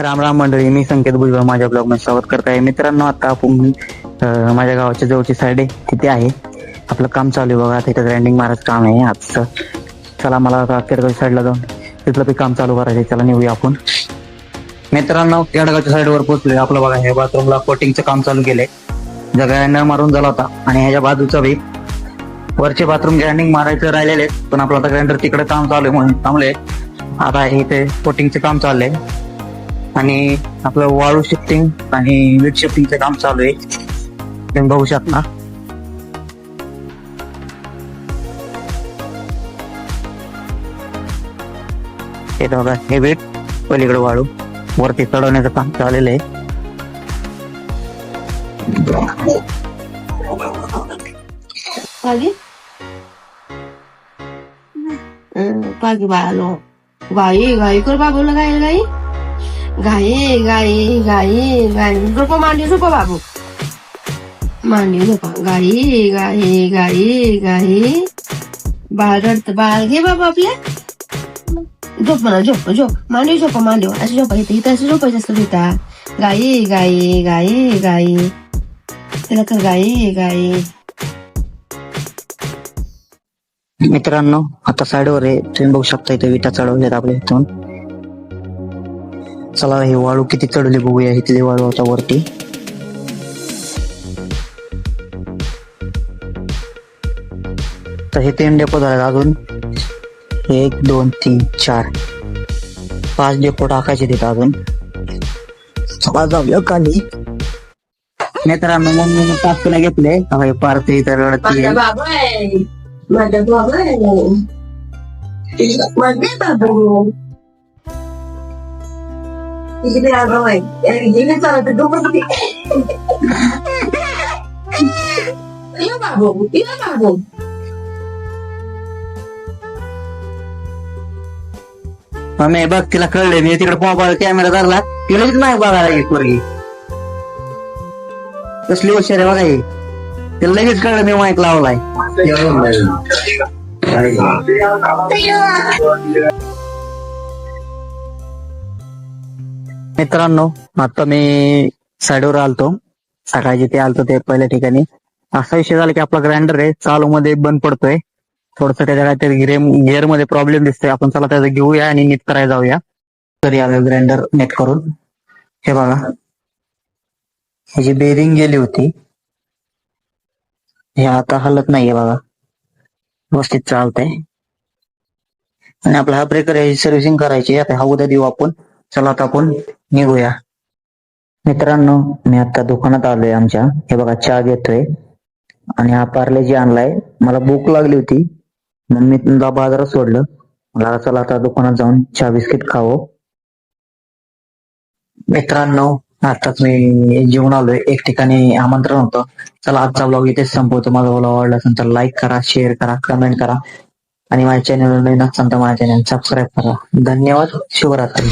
राम राम मंडळी, मी संकेत भुजबळ माझ्या ब्लॉग मध्ये स्वागत करत आहे. मित्रांनो, आता आपण माझ्या गावाच्या जवळची साईड आहे तिथे आहे. आपलं काम चालू आहे बघा, तिथे ग्राइंडिंग मारायचं काम आहे आजचं. चला, मला आता केडगावच्या साईडला जाऊन तिथलं ते काम चालू करायचं. चला निघूया आपण. मित्रांनो, केडगावच्या साईडवर पोहोचलोय. आपलं बघा, हे बाथरूमला कोटिंगचं काम चालू केलंय. जर ग्राइंडर मारून झाला होता आणि ह्याच्या बाजूचा बी वरचे बाथरूम ग्राइंडिंग मारायचं राहिलेले, पण आपलं आता ग्राइंडर तिकडे काम चालू आहे म्हणून थांबले. आता इथे कोटिंगचं काम चाललंय आणि आपलं वाळू शिफ्टिंग आणि वीट शिफ्टिंगचं काम चालू आहे. तुम्ही बघू शकता. हे बघा, हे वीट, पलीकडे वाळू, वरती चढवण्याचं काम चाललेलं आहे. पागी बाळालो गाई गाई कर बाबूला गाई गाई गाई गाई गाई गाई झोपा मांडी झोपा बाबू मांडी झोपा गाई गाई गाई गाई बाळ रडत बाळ घे बाबा आपल्या झोप म्हणा झोप झोप मांडी झोपा मांडी अशी झोपा इथे इथं असं झोपायचं असतं तिथं गाई गाई गाई गाई त्याला कर गाई गाई. मित्रांनो, आता साईडवर आहे, तुम्ही बघू शकता इथे विटा चढवल्यात आपल्या इथून. चला, हे वाळू किती चढवली बघूया. इथली वाळू आता वरती. तर हे 3 डेपो झाले अजून. 1 2 3 4 5 डेपो टाकायचे तिथे अजून. चला जाऊया खाली. मित्रांनो, मग मी टाकून घेतले पारते इथे रडती. माझ्या बाबा माझे बाबू इकडे आगाव आहे इकडे चालत बाबू बाबू मम्मी बघ, तिला कळले मी तिकडे मोबाईल कॅमेरा धरला, तिला नाही बघायला एक पोरगी कसली हुशार आहे बघा. ही तिला लगेच कळलं मी माईक लावलाय. मित्रांनो, आता मी साईडवर आलतो. सकाळी जिथे आलतो ते पहिल्या ठिकाणी असा विषय झाला की आपला ग्राइंडर आहे चालू मध्ये बंद पडतोय. थोडस त्याच्या काहीतरी गिअर मध्ये प्रॉब्लेम दिसतोय. आपण चला त्याचं घेऊया आणि नीट करायला जाऊया. तरी आलं ग्राइंडर नीट करून. हे बघा, ह्याची बेरिंग गेली होती. हे आता हलत नाहीये बघा, व्यवस्थित चालतंय. आणि आपला हा ब्रेकर याची सर्व्हिसिंग करायची. आता हा उद्या देऊ आपण. चला आता आपण निघूया. मित्रांनो, मी आता दुकानात आलोय आमच्या. हे बघा, चहा घेतोय आणि हा पार्लेजी आणलाय. मला भूक लागली होती मग मी तुमचा बाजारात सोडलं. मला चला आता दुकानात जाऊन चहा बिस्किट खावं. मित्रांनो, आताच मी जेवून आलोय. एक ठिकाणी आमंत्रण होतं. चला, आजचा ब्लॉग इथेच संपवतो. माझा ब्लॉग आवडला असेल तर लाईक करा, शेअर करा, कमेंट करा आणि माझ्या चॅनलला नवीन असाल तर माझ्या चॅनल सबस्क्राईब करा. धन्यवाद. शुभरात्री.